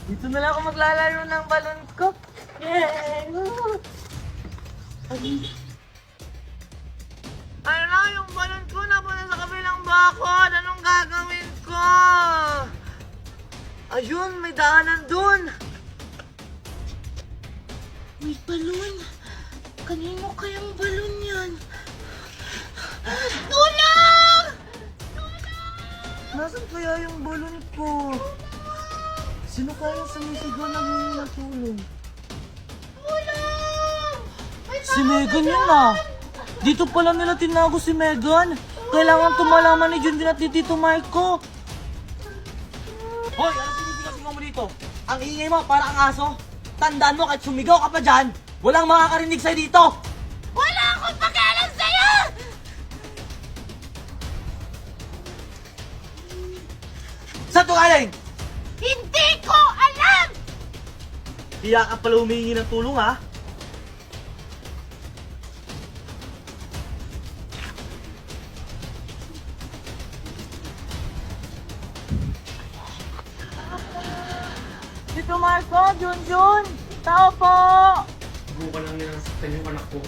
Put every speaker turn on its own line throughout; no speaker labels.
Dito na lang ako maglalaro ng balon ko. Yay! Ano na, yung balon ko napunta sa kabilang bakod. Anong gagawin ko? Ayun, may daanan dun. May balon. Kanino kayang balon yan? Tulong! Nasaan kaya yung balon ko? Sino kaya sumisigaw na humingi ng tulong?
Tulong!
Si Megan yun ah! Dito pala nila tinago si Megan! Kailangan tumalaman ni Junjun at ni Tito Marco! Hoy! Ano sinisigaw mo dito? Ang ingay mo para ang aso! Tandaan mo kahit sumigaw ka pa dyan! Walang makakarinig sa'yo dito!
Wala akong pakialam sa'yo!
Saan to galing?
Hindi ko alam!
Diya ka pala humingi ng tulong ha? Tito Marco, Junjun! Tao po!
Subukan lang nilang saktan yung anak ko.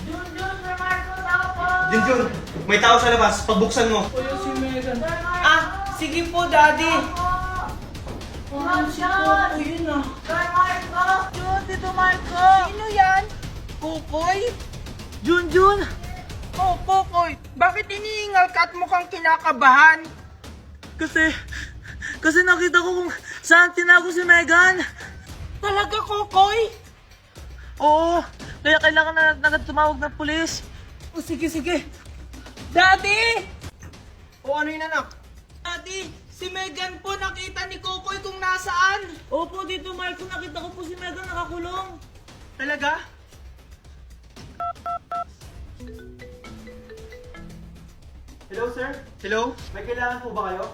Junjun, Sir Marco, tao po!
Junjun, may tao sa labas. Pagbuksan mo.
Ah, sige po, Daddy! Parang si Coco yun ah. Sir Marco! Jun, Tito Marco! Sino yan? Kukoy? Junjun!
Oh, Kokoy, bakit iniingal ka at mukhang kinakabahan?
Kasi nakita ko kung saan tinago si Megan.
Talaga, Kokoy?
Oo, kaya kailangan na agad tumawag ng pulis.
O sige. Daddy!
O ano yun anak?
Daddy, si Megan po nakita ni Kokoy kung nasaan.
Opo, Tito Marco, nakita ko po si Megan nakakulong.
Talaga? Hello sir? Hello? May kailangan po ba kayo?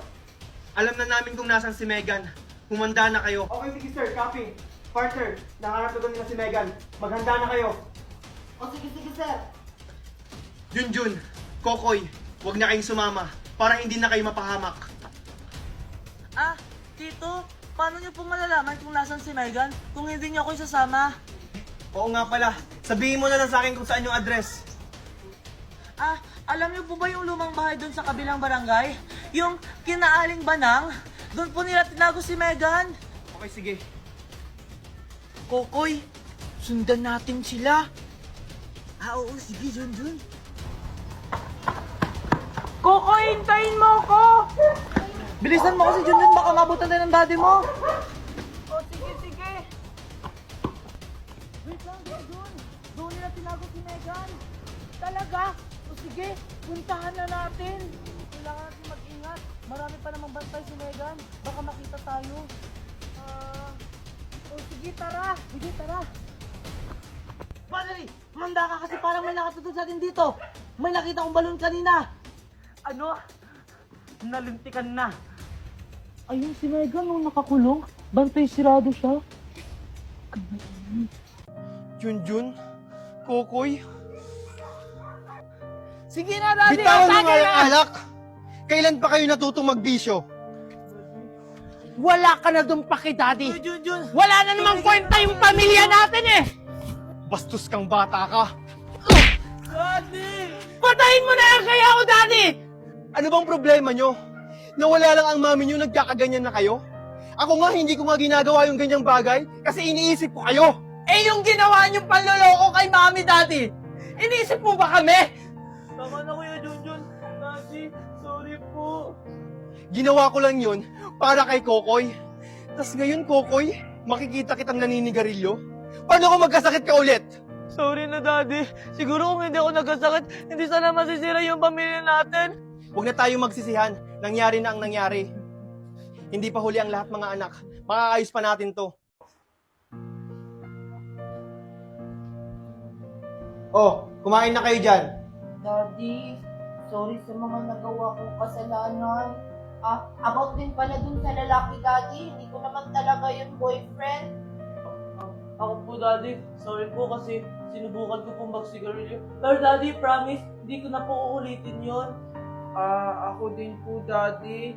Alam na namin kung nasan si Megan. Humanda na kayo. Okay, sige sir. Copy. Partner, nakahanap na nila si Megan. Maghanda na kayo.
O sige, sir.
Junjun, Kokoy, huwag na kayong sumama para hindi na kayo mapahamak.
Ah, Tito, paano niyo po malalaman kung nasan si Megan kung hindi niyo ako isasama?
Oo nga pala. Sabihin mo na lang sa akin kung saan yung address.
Ah, alam niyo po ba yung lumang bahay doon sa kabilang barangay? Yung kinaaling banang? Doon po nila tinago si Megan.
Okay, sige.
Kokoy, sundan natin sila.
Ah, oo, sige, Junjun.
Kokoy, hintayin mo ako!
Bilisan mo kasi, Junjun, baka mabutan tayo ng daddy mo.
O sige.
Wait lang, Junjun. Doon nila tinago si Megan.
Talaga? O sige, puntahan na natin.
Kailangan natin mag-ingat. Marami pa namang bantay si Megan. Baka makita tayo.
O sige, tara.
Sige, tara. Valerie, manda ka kasi parang may nakatutog sa atin dito. May nakita kong balon kanina.
Ano? Nalintikan na.
Ayun si Megan nung nakakulong. Bantay sirado siya.
Junjun, Kokoy,
Sige na, Daddy.
bitawan mo
atake
nga yung
na!
alak! Kailan pa kayo natutong magbisyo?
Wala ka na dun paki, Daddy.
Uy, Junjun.
Wala na namang kwenta yung pamilya natin eh!
Bastos kang bata ka!
Daddy!
Patayin mo na yan kaya ako, Daddy!
Ano bang problema nyo? Nawala lang ang mami nyo, nagkakaganyan na kayo? Ako nga, hindi ko nga ginagawa yung ganyang bagay kasi iniisip ko kayo!
Eh yung ginawa niyong panloloko kay Mami, Daddy! Iniisip mo ba kami?
Tama na Kuya Junjun. Daddy, sorry po.
Ginawa ko lang yun para kay Kokoy. Tas ngayon, Kokoy, makikita kitang naninigarilyo? Paano kung magkasakit ka ulit?
Sorry na, Daddy. Siguro kung hindi ako nagkasakit, hindi sana masisira yung pamilya natin.
Huwag na tayo magsisihan. Nangyari na ang nangyari. Hindi pa huli ang lahat, mga anak. Makakaayos pa natin to. Oh, kumain na kayo dyan.
Daddy, sorry sa mga nagawa kong kasalanan. About din pala dun sa lalaki, Daddy. Hindi ko naman talaga yung boyfriend.
Ako po, Daddy. Sorry po kasi sinubukan ko pong magsigarilyo. Pero, Daddy, promise, hindi ko na po uulitin yon.
Ako din po, Daddy.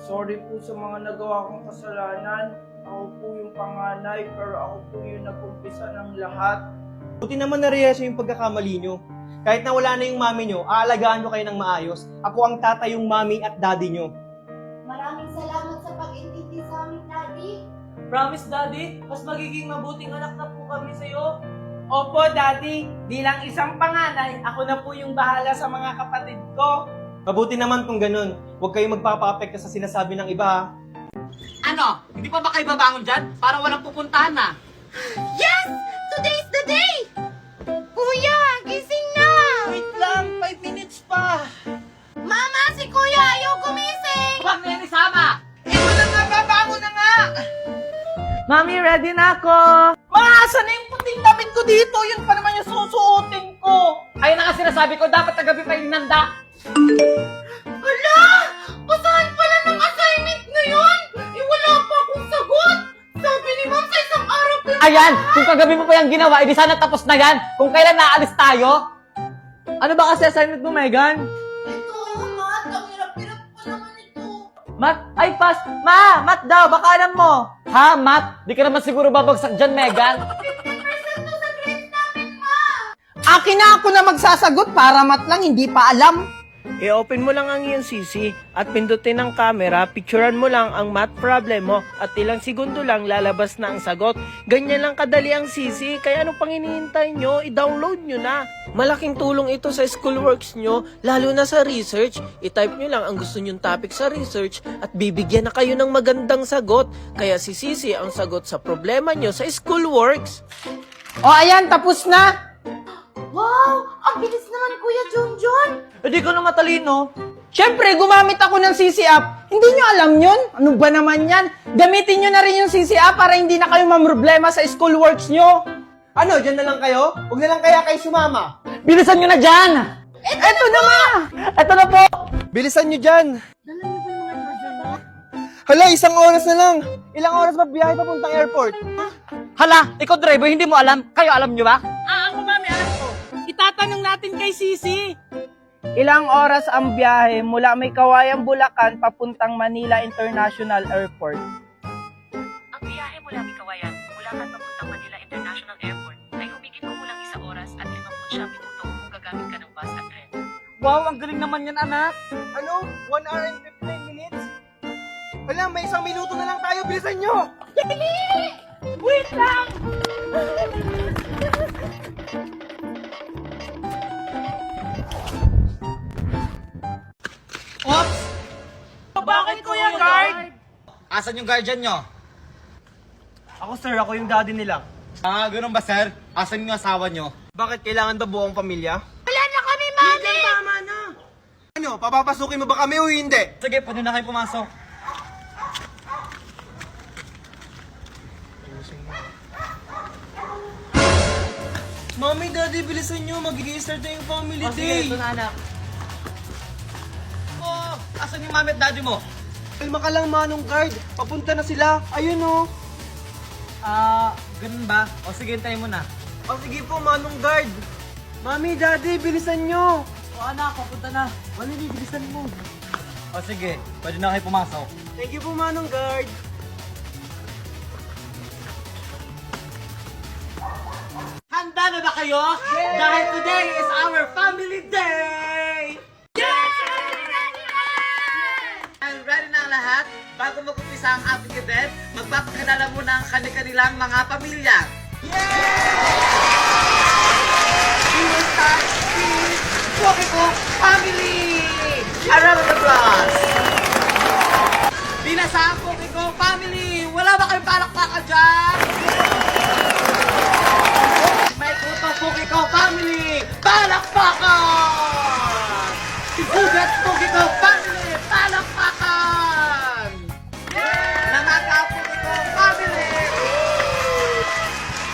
Sorry po sa mga nagawa kong kasalanan.
Ako po yung panganay, pero ako po yung nag-umpisa ng lahat.
Buti naman na-realize yung pagkakamali nyo. Kahit na wala na yung mami nyo, aalagaan nyo kayo ng maayos. Ako ang tatay yung mami at daddy nyo.
Maraming salamat sa pag-intindi sa amin, Daddy.
Promise, Daddy, mas magiging mabuting anak na po kami sa'yo.
Opo, Daddy. Bilang isang panganay, ako na po yung bahala sa mga kapatid ko.
Mabuti naman kung ganun. Huwag kayong magpapa-apekto sa sinasabi ng iba, ha?
Ano? Hindi pa ba kayo babangon dyan? Para walang pupuntahan na.
Yes! Today's the day! Kuya, gising na!
Wait lang, 5 minutes pa.
Mama, si Kuya ayaw gumising!
Huwag na yan isama!
Ito na nga, babango na nga.
Mami, ready na ako!
Maasan na yung puting damit ko dito? Yun pa naman yung susuotin ko.
Ayun na nga sinasabi ko, dapat kagabi pa yung nanda.
Hala! Basahan pala ng assignment ngayon! Eh, wala pa akong sagot! Sabi ni Ma'am sa isang araw pero...
Ayan, kung kagabi mo pa yung ginawa, edi sana tapos na yan. Kung kailan naalis tayo. Ano ba kasi assignment mo, Megan?
Ito, Mat, ang hirap-hirap pa naman ito.
Mat, ay pass. Mat daw, baka alam mo. Ha, Mat? Di ka naman siguro babagsak dyan, Megan.
50% to sa grades namin, Ma!
Akin na ako na magsasagot para mat lang, hindi pa alam. I-open mo lang ang iyong CC at pindutin ang camera, picturean mo lang ang math problem mo at ilang segundo lang lalabas na ang sagot. Ganyan lang kadali ang CC, kaya anong pang hinihintay nyo? I-download nyo na. Malaking tulong ito sa schoolworks nyo, lalo na sa research. I-type nyo lang ang gusto nyong topic sa research at bibigyan na kayo ng magandang sagot. Kaya si CC ang sagot sa problema nyo sa schoolworks. O ayan, tapos na!
Wow! Ang bilis naman, Kuya Junjun!
Hindi ko na matalino.
Siyempre, gumamit ako ng CC app. Hindi nyo alam yun? Ano ba naman yan? Gamitin nyo na rin yung CC app para hindi na kayo mamroblema sa schoolworks nyo.
Ano, dyan na lang kayo? Huwag na lang kaya kayo sumama.
Bilisan nyo na dyan!
Eto na ma!
Eto na po!
Bilisan nyo dyan! Hala, 1 oras na lang! Ilang oras ba biyahe papuntang airport?
Hala, ikaw driver, hindi mo alam. Kayo alam nyo ba?
Ako mami, alam ko. Itatanong natin kay Sisi. Ilang oras ang biyahe mula May Kawayan, Bulacan papuntang Manila International Airport?
Ang biyahe mula Bikawayan, Bulacan papuntang Manila International Airport ay humigit kumulang 1 oras at 59 minuto kung gagamit ka ng bus at tren.
Wow, ang galing naman yan, anak.
Ano? 1 hour and 59 minutes? Hala, may 1 minuto na lang tayo. Bilisan nyo!
Wait lang!
Oops!
Bakit Kuya Guard?
Asan yung guardian nyo?
Ako sir, ako yung daddy nila.
Ah, ganun ba sir? Asan yung asawa nyo?
Bakit kailangan ba buong pamilya?
Wala na kami, Mami!
Tama na!
Ano, papapasukin mo ba kami o hindi?
Sige, pwede na kayo pumasok.
Mami, daddy, bilisan nyo. Magiging-start na yung family day.
Ito na, anak.
Oh, asan yung mami at daddy mo?
Kalma ka lang, Manong Guard. Papunta na sila. Ayun oh.
Ganun ba? O sige, hintayin mo na.
O sige po, Manong Guard. Mami, daddy, bilisan nyo.
O anak, papunta na.
Mami, bilisan mo.
O sige, pwede na kayo pumasok.
Thank you po, Manong Guard.
Handa na ba kayo? Dahil today is our family day!
And ready na ang lahat? Bago mag-umpisa ang ating event, magpapakilala muna ang kanilang mga pamilya. We will start with Pokiko Family! A round of applause! Binasa ang Pokiko Family! Wala ba kayong palakpakan dyan? May utang Pokiko Family! Palakpakan! Sigugat Pokiko Family! Palakpakan! Nangaka Pokiko Family!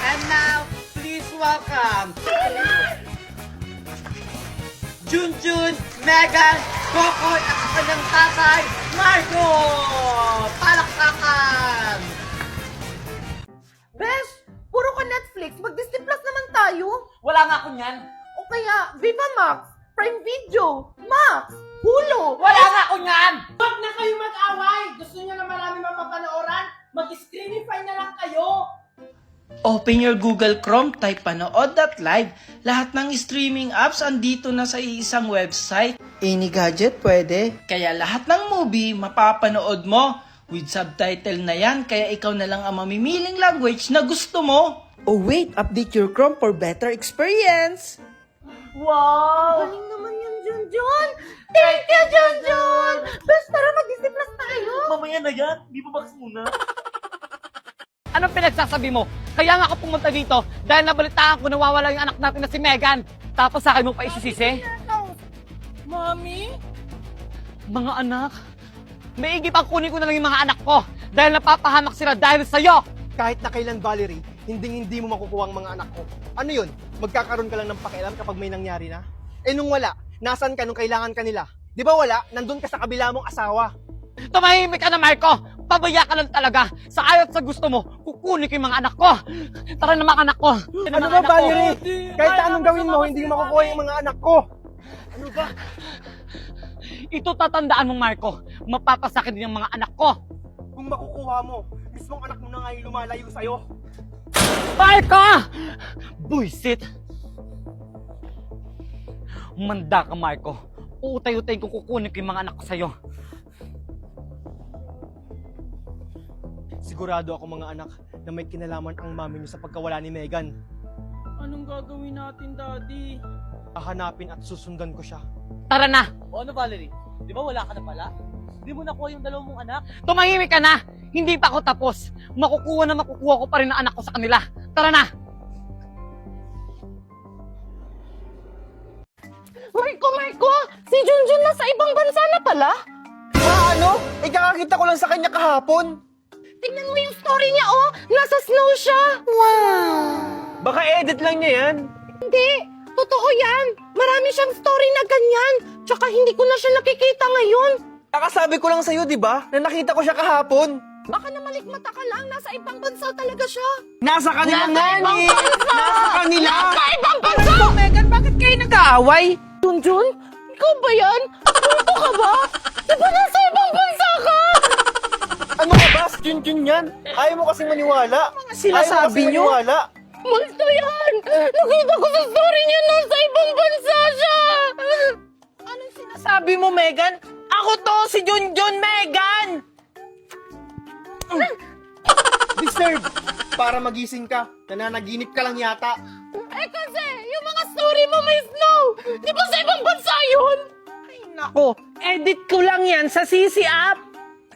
And now, please welcome Junjun, Megan, Kokoy at ang kanyang tatay, Marco! Palakpakan!
Besh, puro ka Netflix. Mag-Disney Plus naman tayo.
Wala nga ako niyan.
O kaya, Viva Max, Prime Video, Max, Hulu.
Wala nga ako niyan!
Huwag na kayo mag-away! Gusto nyo na marami mapapanooran? Mag-screenify na lang kayo! Open your Google Chrome, type panood.live. Lahat ng streaming apps andito na sa isang website. Any gadget pwede. Kaya lahat ng movie mapapanood mo. With subtitle na yan, kaya ikaw na lang ang mamimiling language na gusto mo. Oh wait, update your Chrome for better experience.
Wow! Galing naman yun, Junjun! Thank you, Junjun! Best, tara mag-isip na tayo!
Mamaya na yan, di ba box muna?
Anong pinagsasabi mo? Kaya nga ako pumunta dito dahil nabalitaan ko nawawala yung anak natin na si Megan. Tapos sa akin mo pa isisisi?
Mommy?
Mga anak, maigi pang kunin ko na lang yung mga anak ko dahil napapahamak sila dahil sa'yo.
Kahit na kailan, Valerie, hindi mo makukuha ang mga anak ko. Ano yun? Magkakaroon ka lang ng pakialam kapag may nangyari na? Eh nung wala, nasan ka nung kailangan ka nila? Di ba wala? Nandun ka sa kabila mong asawa.
Tumahimik ka na, Marco! Pabaya ka lang talaga! Sa ayaw at sa gusto mo, kukunin ko yung mga anak ko! Tara na mga anak ko!
Ano ba, Valerie? Kahit na anong gawin mo, hindi mo makukuha yung mga anak ko. Ano ba?
Ito tatandaan mo, Marco. Mapapasakit din yung mga anak ko.
Kung makukuha mo, mismong anak mo na nga yung lumalayo sa'yo.
Marco! Buisit! Manda ka, Marco. Utay-utay kung kukunin ko yung mga anak ko sa'yo.
Sigurado ako mga anak na may kinalaman ang mami niyo sa pagkawala ni Megan.
Anong gagawin natin, Daddy?
Hahanapin at susundan ko siya.
Tara na!
O ano, Valerie? Di ba wala ka na pala? Di mo nakuha yung dalawang mong anak?
Tumahimik ka na! Hindi pa ako tapos. Makukuha ko pa rin ang anak ko sa kanila. Tara na!
Marco! Si Junjun nasa ibang bansa na pala?
Ano? Ikakakita ko lang sa kanya kahapon.
Tingnan mo yung story niya, oh! Nasa snow siya! Wow!
Baka edit lang niya yan.
Hindi! Totoo yan! Marami siyang story na ganyan! Tsaka hindi ko na siya nakikita ngayon!
Kakasabi ko lang sa'yo, di ba? Na nakita ko siya kahapon.
Baka namalikmata ka lang, nasa ibang bansa talaga siya!
Nasa kanila nga ni! Nasa kanila!
Nasa ibang bansa!
Megan, bakit kayo nag-aaway?
Junjun? Ikaw ba yan? Punto ka ba? Di ba nasa ibang bansa ka?
Ano ka ba? Junjun yan. Ayaw mo kasing maniwala.
sinasabi niyo?
Maniwala.
Multo yan! Nakita ko sa story niya nasa ibang bansa siya!
Anong sinasabi mo, Megan? Ako to, si Junjun, Megan!
Deserve! Para magising ka. Nananaginip ka lang yata.
Eh kasi, yung mga story mo may snow! Di ba sa ibang bansa yun?
Nako, edit ko lang yan sa CC app.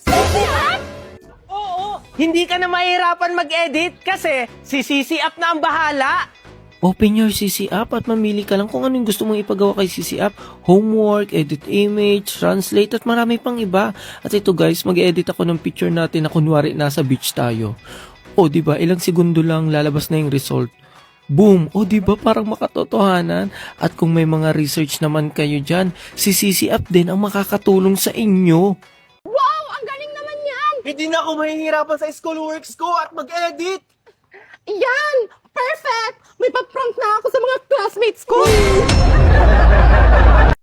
CC app?
Oo, hindi ka na mahirapan mag-edit kasi si CC app na ang bahala.
Open your CC app at mamili ka lang kung anong gusto mong ipagawa kay CC app. Homework, edit image, translate at marami pang iba. At ito guys, mag-edit ako ng picture natin na kunwari nasa beach tayo. O diba, ilang segundo lang lalabas na yung result. Boom! O diba, parang makatotohanan. At kung may mga research naman kayo dyan, si CC app din ang makakatulong sa inyo.
Wow! Ang galing naman yan!
Hindi na ako mahihirapan sa schoolworks ko at mag-edit.
Yan! Perfect! May pa-prank na ako sa mga classmates ko!